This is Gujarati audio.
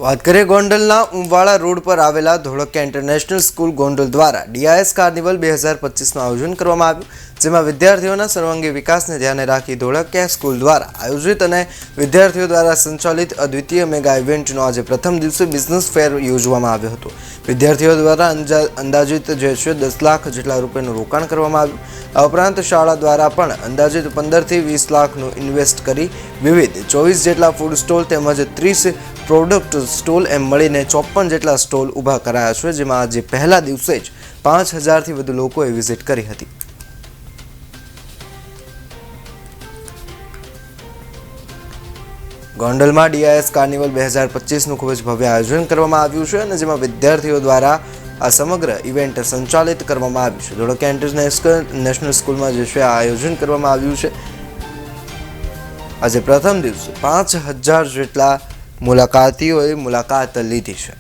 વાત કરીએ ગોંડલના ઉમવાડા રોડ પર આવેલા ધોળકિયા ઇન્ટરનેશનલ સ્કૂલ ગોંડલ દ્વારા ડીઆઈએસ કાર્નિવલ 2025નું આયોજન કરવામાં આવ્યું, જેમાં વિદ્યાર્થીઓના સર્વાંગી વિકાસને ધ્યાને રાખી ધોળકિયા સ્કૂલ દ્વારા આયોજિત અને વિદ્યાર્થીઓ દ્વારા સંચાલિત અદ્વિતીય મેગા ઇવેન્ટનો આજે પ્રથમ દિવસે બિઝનેસ ફેર યોજવામાં આવ્યો હતો। વિદ્યાર્થીઓ દ્વારા અંદાજિત જે છે 10 લાખ જેટલા રૂપિયાનું રોકાણ કરવામાં આવ્યું। આ ઉપરાંત શાળા દ્વારા પણ અંદાજિત 15 થી 20 લાખનું ઇન્વેસ્ટ કરી વિવિધ 24 જેટલા ફૂડ સ્ટોલ તેમજ 30 પ્રોડક્ટ સ્ટોલ એમ મળીને 54 જેટલા સ્ટોલ ઊભા કરાયા છે, જેમાં આજે પહેલા દિવસે જ 5000થી વધુ લોકોએ વિઝિટ કરી હતી। ગોંડલમાં ડીઆઈએસ કાર્નિવલ 2025નું ખૂબ જ ભવ્ય આયોજન કરવામાં આવ્યું છે અને જેમાં વિદ્યાર્થીઓ દ્વારા આ સમગ્ર ઇવેન્ટ સંચાલિત કરવામાં આવ્યું છે। ધોળકિયા ઇન્ટરનેશનલ સ્કૂલમાં જે છે આ આયોજન કરવામાં આવ્યું છે। આજે પ્રથમ દિવસે 5000 જેટલા મુલાકાતીઓએ મુલાકાત લીધી છે।